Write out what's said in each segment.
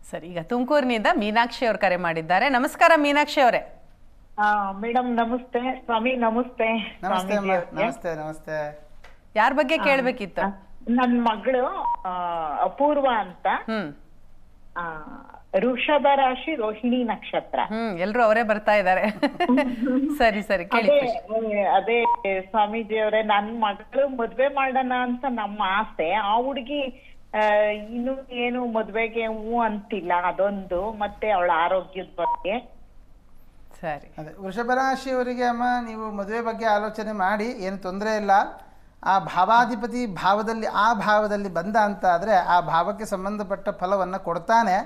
ಸರಿ, ಈಗ ತುಮಕೂರಿನಿಂದ ಮೀನಾಕ್ಷಿ ಅವರು ಕರೆ ಮಾಡಿದ್ದಾರೆ. ನಮಸ್ಕಾರ ಮೀನಾಕ್ಷಿ ಅವರೇ. ಮೇಡಮ್ ನಮಸ್ತೆ. ಸ್ವಾಮಿ ನಮಸ್ತೆ. ನಮಸ್ತೆ ಅಮ್ಮ. ನಮಸ್ತೆ ನಮಸ್ತೆ. ಯಾರ ಬಗ್ಗೆ ಕೇಳಬೇಕಿತ್ತು? ನನ್ ಮಗಳು ಅಪೂರ್ವ ಅಂತ, ವೃಷಭ ರಾಶಿ ರೋಹಿಣಿ ನಕ್ಷತ್ರ. ಎಲ್ರು ಅವರೇ ಬರ್ತಾ ಇದ್ದಾರೆ. ಸರಿ ಸರಿ ಕೇಳಿ. ಅದೇ ಸ್ವಾಮೀಜಿ ಅವರೇ, ನನ್ ಮಗಳು ಮದ್ವೆ ಮಾಡೋಣ ಅಂತ ನಮ್ಮ ಆಸೆ. ಆ ಹುಡುಗಿ ಇನ್ನು ಏನು ಮದ್ವೆಗೆ ಹೂ ಅಂತಿಲ್ಲ, ಅದೊಂದು. ಮತ್ತೆ ಅವಳ ಆರೋಗ್ಯದ ಬಗ್ಗೆ. ಸರಿ, ಅದೇ ವೃಷಭ ರಾಶಿಯವರಿಗೆ ಅಮ್ಮ, ನೀವು ಮದುವೆ ಬಗ್ಗೆ ಆಲೋಚನೆ ಮಾಡಿ, ಏನು ತೊಂದರೆ ಇಲ್ಲ. ಆ ಭಾವಾಧಿಪತಿ ಭಾವದಲ್ಲಿ ಬಂದ ಅಂತ ಆದರೆ ಆ ಭಾವಕ್ಕೆ ಸಂಬಂಧಪಟ್ಟ ಫಲವನ್ನು ಕೊಡ್ತಾನೆ.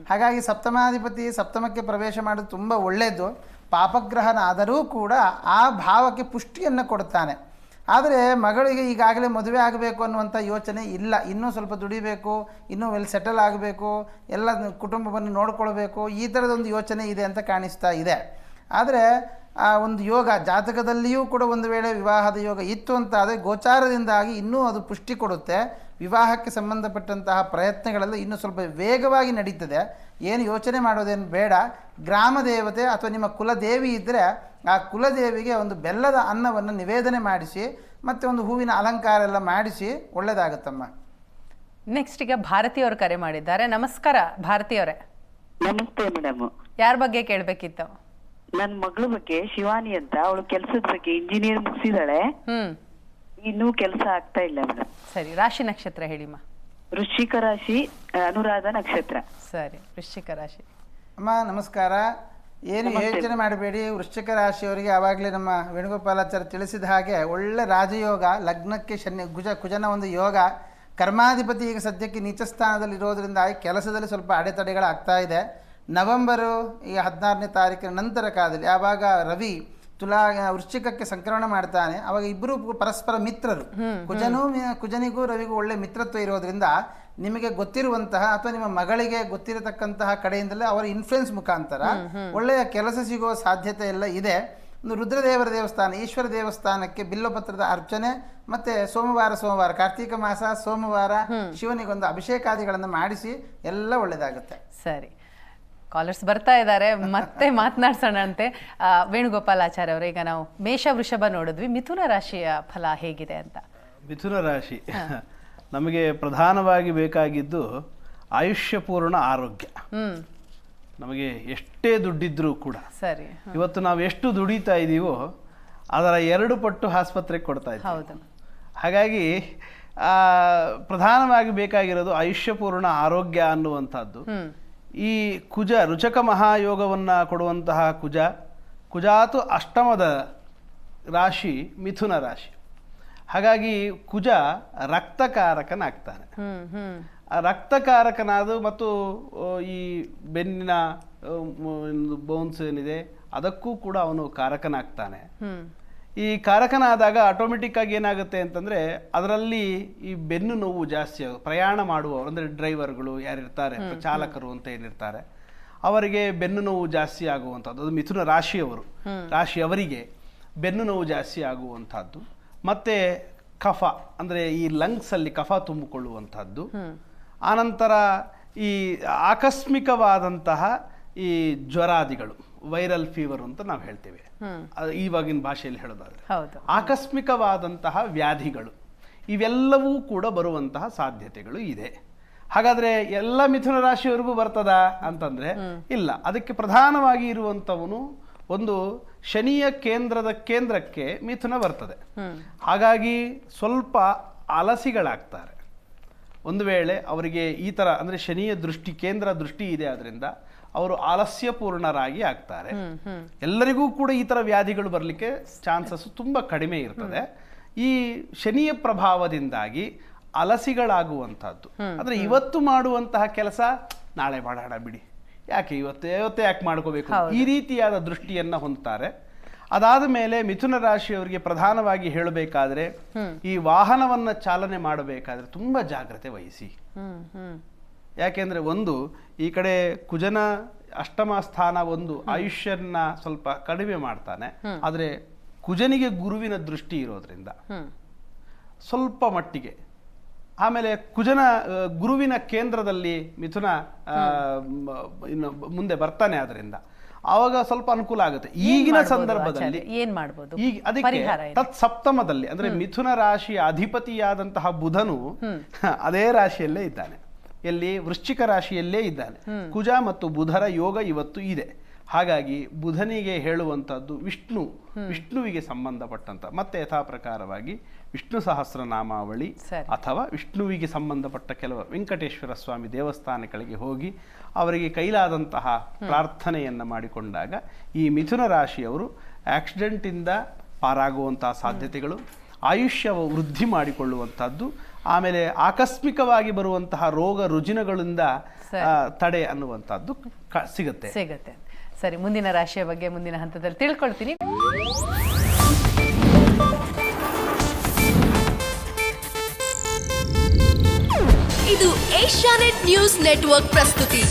ಹಾಗಾಗಿ ಸಪ್ತಮಾಧಿಪತಿ ಸಪ್ತಮಕ್ಕೆ ಪ್ರವೇಶ ಮಾಡೋದು ತುಂಬ ಒಳ್ಳೆಯದು. ಪಾಪಗ್ರಹನಾದರೂ ಕೂಡ ಆ ಭಾವಕ್ಕೆ ಪುಷ್ಟಿಯನ್ನು ಕೊಡ್ತಾನೆ. ಆದರೆ ಮಗಳಿಗೆ ಈಗಾಗಲೇ ಮದುವೆ ಆಗಬೇಕು ಅನ್ನುವಂಥ ಯೋಚನೆ ಇಲ್ಲ. ಇನ್ನೂ ಸ್ವಲ್ಪ ದುಡಿಬೇಕು, ಇನ್ನೂ ವೆಲ್ ಸೆಟಲ್ ಆಗಬೇಕು, ಎಲ್ಲ ಕುಟುಂಬವನ್ನು ನೋಡ್ಕೊಳ್ಬೇಕು, ಈ ಥರದೊಂದು ಯೋಚನೆ ಇದೆ ಅಂತ ಕಾಣಿಸ್ತಾ ಇದೆ. ಆದರೆ ಆ ಒಂದು ಯೋಗ ಜಾತಕದಲ್ಲಿಯೂ ಕೂಡ ಒಂದು ವೇಳೆ ವಿವಾಹದ ಯೋಗ ಇತ್ತು ಅಂತ ಆದರೆ ಗೋಚಾರದಿಂದಾಗಿ ಇನ್ನೂ ಅದು ಪುಷ್ಟಿ ಕೊಡುತ್ತೆ. ವಿವಾಹಕ್ಕೆ ಸಂಬಂಧಪಟ್ಟಂತಹ ಪ್ರಯತ್ನಗಳೆಲ್ಲ ಇನ್ನೂ ಸ್ವಲ್ಪ ವೇಗವಾಗಿ ನಡೀತದೆ. ಏನು ಯೋಚನೆ ಮಾಡೋದೇನು ಬೇಡ. ಗ್ರಾಮ ದೇವತೆ ಅಥವಾ ನಿಮ್ಮ ಕುಲದೇವಿ ಇದ್ದರೆ ಆ ಕುಲದೇವಿಗೆ ಒಂದು ಬೆಲ್ಲದ ಅನ್ನವನ್ನು ನಿವೇದನೆ ಮಾಡಿಸಿ, ಮತ್ತು ಒಂದು ಹೂವಿನ ಅಲಂಕಾರ ಎಲ್ಲ ಮಾಡಿಸಿ, ಒಳ್ಳೆಯದಾಗತ್ತಮ್ಮ. ನೆಕ್ಸ್ಟ್ ಈಗ ಭಾರತಿ ಅವರು ಕರೆ ಮಾಡಿದ್ದಾರೆ. ನಮಸ್ಕಾರ ಭಾರತಿ ಅವರೇ. ನಮಸ್ತೆ ಮೇಡಮ್. ಯಾರ ಬಗ್ಗೆ ಕೇಳಬೇಕಿತ್ತು? ನನ್ ಮಗಳ ಬಗ್ಗೆ, ಶಿವಾನಿ ಅಂತ. ಅವಳು ಕೆಲ್ಸದ ಬಗ್ಗೆ, ಇಂಜಿನಿಯರ್ ಮುಗಿಸಿದಾಳೆ, ಇನ್ನೂ ಕೆಲಸ ಆಗ್ತಾ ಇಲ್ಲ ಮೇಡಮ್. ಸರಿ, ರಾಶಿ ನಕ್ಷತ್ರ ಹೇಳಿಮ್ಮ. ವೃಶ್ಚಿಕ ರಾಶಿ, ಅನುರಾಧ ನಕ್ಷತ್ರ. ಸರಿ, ವೃಶ್ಚಿಕ ರಾಶಿ. ಅಮ್ಮ ನಮಸ್ಕಾರ. ಏನು ಯೋಚನೆ ಮಾಡಬೇಡಿ. ವೃಶ್ಚಿಕ ರಾಶಿಯವರಿಗೆ ಆವಾಗಲೇ ನಮ್ಮ ವೇಣುಗೋಪಾಲಾಚಾರ್ಯ ತಿಳಿಸಿದ ಹಾಗೆ ಒಳ್ಳೆ ರಾಜಯೋಗ, ಲಗ್ನಕ್ಕೆ ಕುಜನ ಒಂದು ಯೋಗ. ಕರ್ಮಾಧಿಪತಿ ಈಗ ಸದ್ಯಕ್ಕೆ ನೀಚ ಸ್ಥಾನದಲ್ಲಿ ಇರೋದ್ರಿಂದ ಕೆಲಸದಲ್ಲಿ ಸ್ವಲ್ಪ ಅಡೆತಡೆಗಳಾಗ್ತಾ ಇದೆ. ನವೆಂಬರು ಈ 16ನೇ ತಾರೀಕಿನ ನಂತರ ಕಾಲದಲ್ಲಿ ಆವಾಗ ರವಿ ವೃಶ್ಚಿಕಕ್ಕೆ ಸಂಕ್ರಮಣ ಮಾಡ್ತಾನೆ. ಅವಾಗ ಇಬ್ಬರು ಪರಸ್ಪರ ಮಿತ್ರರು. ಕುಜನಿಗೂ ರವಿಗೂ ಒಳ್ಳೆ ಮಿತ್ರತ್ವ ಇರೋದ್ರಿಂದ ನಿಮಗೆ ಗೊತ್ತಿರುವಂತಹ ಅಥವಾ ನಿಮ್ಮ ಮಗಳಿಗೆ ಗೊತ್ತಿರತಕ್ಕಂತಹ ಕಡೆಯಿಂದಲೇ ಅವರ ಇನ್ಫ್ಲುಯೆನ್ಸ್ ಮುಖಾಂತರ ಒಳ್ಳೆಯ ಕೆಲಸ ಸಿಗುವ ಸಾಧ್ಯತೆ ಎಲ್ಲ ಇದೆ. ಒಂದು ರುದ್ರದೇವರ ದೇವಸ್ಥಾನ, ಈಶ್ವರ ದೇವಸ್ಥಾನಕ್ಕೆ ಬಿಲ್ಲಪತ್ರದ ಅರ್ಚನೆ, ಮತ್ತೆ ಸೋಮವಾರ ಕಾರ್ತೀಕ ಮಾಸ ಸೋಮವಾರ ಶಿವನಿಗೊಂದು ಅಭಿಷೇಕಾದಿಗಳನ್ನು ಮಾಡಿಸಿ ಎಲ್ಲ ಒಳ್ಳೆಯದಾಗುತ್ತೆ. ಸರಿ, ಕಾಲರ್ಸ್ ಬರ್ತಾ ಇದ್ದಾರೆ, ಮತ್ತೆ ಮಾತನಾಡ್ಸೋಣಂತೆ. ವೇಣುಗೋಪಾಲಾಚಾರ್ಯ ಅವರು, ಈಗ ನಾವು ಮೇಷ ವೃಷಭ ನೋಡಿದ್ವಿ, ಮಿಥುನ ರಾಶಿಯ ಫಲ ಹೇಗಿದೆ ಅಂತ. ಮಿಥುನ ರಾಶಿ ನಮಗೆ ಪ್ರಧಾನವಾಗಿ ಬೇಕಾಗಿದ್ದು ಆಯುಷ್ಯಪೂರ್ಣ ಆರೋಗ್ಯ. ನಮಗೆ ಎಷ್ಟೇ ದುಡ್ಡಿದ್ರೂ ಕೂಡ ಸರಿ, ಇವತ್ತು ನಾವು ಎಷ್ಟು ದುಡಿತಾ ಇದ್ದೀವೋ ಅದರ 2 ಪಟ್ಟು ಆಸ್ಪತ್ರೆಗೆ ಕೊಡ್ತಾ ಇದ್ದೀವಿ. ಹಾಗಾಗಿ ಪ್ರಧಾನವಾಗಿ ಬೇಕಾಗಿರೋದು ಆಯುಷ್ಯಪೂರ್ಣ ಆರೋಗ್ಯ ಅನ್ನುವಂಥದ್ದು. ಈ ಕುಜ ರುಚಕ ಮಹಾಯೋಗವನ್ನು ಕೊಡುವಂತಹ ಕುಜಾತು ಅಷ್ಟಮದ ರಾಶಿ ಮಿಥುನ ರಾಶಿ. ಹಾಗಾಗಿ ಕುಜ ರಕ್ತಕಾರಕನಾಗ್ತಾನೆ. ಆ ರಕ್ತಕಾರಕನಾದ ಮತ್ತು ಈ ಬೆನ್ನಿನ ಬೋನ್ಸ್ ಏನಿದೆ ಅದಕ್ಕೂ ಕೂಡ ಅವನು ಕಾರಕನಾಗ್ತಾನೆ. ಈ ಕಾರಕನಾದಾಗ ಆಟೋಮೆಟಿಕ್ ಆಗಿ ಏನಾಗುತ್ತೆ ಅಂತಂದರೆ ಅದರಲ್ಲಿ ಈ ಬೆನ್ನು ನೋವು ಜಾಸ್ತಿ ಆಗುತ್ತೆ. ಪ್ರಯಾಣ ಮಾಡುವವರು ಅಂದರೆ ಡ್ರೈವರ್ಗಳು ಯಾರಿರ್ತಾರೆ, ಚಾಲಕರು ಅಂತ ಏನಿರ್ತಾರೆ, ಅವರಿಗೆ ಬೆನ್ನು ನೋವು ಜಾಸ್ತಿ ಆಗುವಂಥದ್ದು. ಅದು ಮಿಥುನ ರಾಶಿಯವರಿಗೆ ಬೆನ್ನು ನೋವು ಜಾಸ್ತಿ ಆಗುವಂಥದ್ದು. ಮತ್ತು ಕಫ ಅಂದರೆ ಈ ಲಂಗ್ಸಲ್ಲಿ ಕಫ ತುಂಬಿಕೊಳ್ಳುವಂಥದ್ದು. ಆನಂತರ ಈ ಆಕಸ್ಮಿಕವಾದಂತಹ ಈ ಜ್ವರಾದಿಗಳು, ವೈರಲ್ ಫೀವರ್ ಅಂತ ನಾವು ಹೇಳ್ತೇವೆ ಇವಾಗಿನ ಭಾಷೆಯಲ್ಲಿ ಹೇಳೋದಾದ್ರೆ, ಆಕಸ್ಮಿಕವಾದಂತಹ ವ್ಯಾಧಿಗಳು ಇವೆಲ್ಲವೂ ಕೂಡ ಬರುವಂತಹ ಸಾಧ್ಯತೆಗಳು ಇದೆ. ಹಾಗಾದ್ರೆ ಎಲ್ಲ ಮಿಥುನ ರಾಶಿಯವರೆಗೂ ಬರ್ತದಾ ಅಂತಂದ್ರೆ ಇಲ್ಲ. ಅದಕ್ಕೆ ಪ್ರಧಾನವಾಗಿ ಇರುವಂಥವನು ಒಂದು ಶನಿಯ ಕೇಂದ್ರಕ್ಕೆ ಮಿಥುನ ಬರ್ತದೆ. ಹಾಗಾಗಿ ಸ್ವಲ್ಪ ಅಲಸಿಗಳಾಗ್ತಾರೆ. ಒಂದು ವೇಳೆ ಅವರಿಗೆ ಈ ಥರ ಅಂದರೆ ಶನಿಯ ಕೇಂದ್ರ ದೃಷ್ಟಿ ಇದೆ, ಅದರಿಂದ ಅವರು ಆಲಸ್ಯಪೂರ್ಣರಾಗಿ ಆಗ್ತಾರೆ. ಎಲ್ಲರಿಗೂ ಕೂಡ ಈ ಥರ ವ್ಯಾಧಿಗಳು ಬರಲಿಕ್ಕೆ ಚಾನ್ಸಸ್ ತುಂಬ ಕಡಿಮೆ ಇರ್ತದೆ. ಈ ಶನಿಯ ಪ್ರಭಾವದಿಂದಾಗಿ ಅಲಸಿಗಳಾಗುವಂಥದ್ದು. ಅಂದರೆ ಇವತ್ತು ಮಾಡುವಂತಹ ಕೆಲಸ ನಾಳೆ ಮಾಡೋಣ ಬಿಡಿ, ಯಾಕೆ ಇವತ್ತೇ ಯಾಕೆ ಮಾಡ್ಕೋಬೇಕು, ಈ ರೀತಿಯಾದ ದೃಷ್ಟಿಯನ್ನ ಹೊಂದ್ತಾರೆ. ಅದಾದ ಮೇಲೆ ಮಿಥುನ ರಾಶಿಯವರಿಗೆ ಪ್ರಧಾನವಾಗಿ ಹೇಳಬೇಕಾದ್ರೆ ಈ ವಾಹನವನ್ನ ಚಾಲನೆ ಮಾಡಬೇಕಾದ್ರೆ ತುಂಬಾ ಜಾಗ್ರತೆ ವಹಿಸಿ. ಯಾಕೆಂದ್ರೆ ಒಂದು ಈ ಕಡೆ ಕುಜನ ಅಷ್ಟಮ ಸ್ಥಾನ ಒಂದು ಆಯುಷ್ಯನ್ನ ಸ್ವಲ್ಪ ಕಡಿಮೆ ಮಾಡ್ತಾನೆ. ಆದ್ರೆ ಕುಜನಿಗೆ ಗುರುವಿನ ದೃಷ್ಟಿ ಇರೋದ್ರಿಂದ ಸ್ವಲ್ಪ ಮಟ್ಟಿಗೆ ಆಮೇಲೆ ಕುಜನ ಗುರುವಿನ ಕೇಂದ್ರದಲ್ಲಿ ಮಿಥುನ ಇನ್ನು ಮುಂದೆ ಬರ್ತಾನೆ, ಅದರಿಂದ ಆವಾಗ ಸ್ವಲ್ಪ ಅನುಕೂಲ ಆಗುತ್ತೆ. ಈಗಿನ ಸಂದರ್ಭದಲ್ಲಿ ಏನ್ ಮಾಡ್ಬೋದು? ಈಗ ಅದಕ್ಕೆ ತತ್ ಸಪ್ತಮದಲ್ಲಿ ಅಂದ್ರೆ ಮಿಥುನ ರಾಶಿಯ ಅಧಿಪತಿಯಾದಂತಹ ಬುಧನು ಅದೇ ರಾಶಿಯಲ್ಲೇ ಇದ್ದಾನೆ. ಎಲ್ಲಿ? ವೃಶ್ಚಿಕ ರಾಶಿಯಲ್ಲೇ ಇದ್ದಾನೆ. ಕುಜ ಮತ್ತು ಬುಧರ ಯೋಗ ಇವತ್ತು ಇದೆ. ಹಾಗಾಗಿ ಬುಧನಿಗೆ ಹೇಳುವಂಥದ್ದು ವಿಷ್ಣುವಿಗೆ ಸಂಬಂಧಪಟ್ಟಂತ, ಮತ್ತೆ ಯಥಾ ಪ್ರಕಾರವಾಗಿ ವಿಷ್ಣು ಸಹಸ್ರನಾಮಾವಳಿ ಅಥವಾ ವಿಷ್ಣುವಿಗೆ ಸಂಬಂಧಪಟ್ಟ ಕೆಲವು ವೆಂಕಟೇಶ್ವರ ಸ್ವಾಮಿ ದೇವಸ್ಥಾನಗಳಿಗೆ ಹೋಗಿ ಅವರಿಗೆ ಕೈಲಾದಂತಹ ಪ್ರಾರ್ಥನೆಯನ್ನು ಮಾಡಿಕೊಂಡಾಗ ಈ ಮಿಥುನ ರಾಶಿಯವರು ಆಕ್ಸಿಡೆಂಟಿಂದ ಪಾರಾಗುವಂತಹ ಸಾಧ್ಯತೆಗಳು, ಆಯುಷ್ಯ ವೃದ್ಧಿ ಮಾಡಿಕೊಳ್ಳುವಂಥದ್ದು, ಆಮೇಲೆ ಆಕಸ್ಮಿಕವಾಗಿ ಬರುವಂತಹ ರೋಗ ರುಜಿನಗಳಿಂದ ತಡೆ ಅನ್ನುವಂಥದ್ದು ಸಿಗುತ್ತೆ. ಸರಿ, ಮುಂದಿನ ರಾಶಿಯ ಬಗ್ಗೆ ಮುಂದಿನ ಹಂತದಲ್ಲಿ ತಿಳ್ಕೊಳ್ತೀನಿ. ಇದು ಏಷ್ಯಾನೆಟ್ ನ್ಯೂಸ್ ನೆಟ್ವರ್ಕ್ ಪ್ರಸ್ತುತಿ.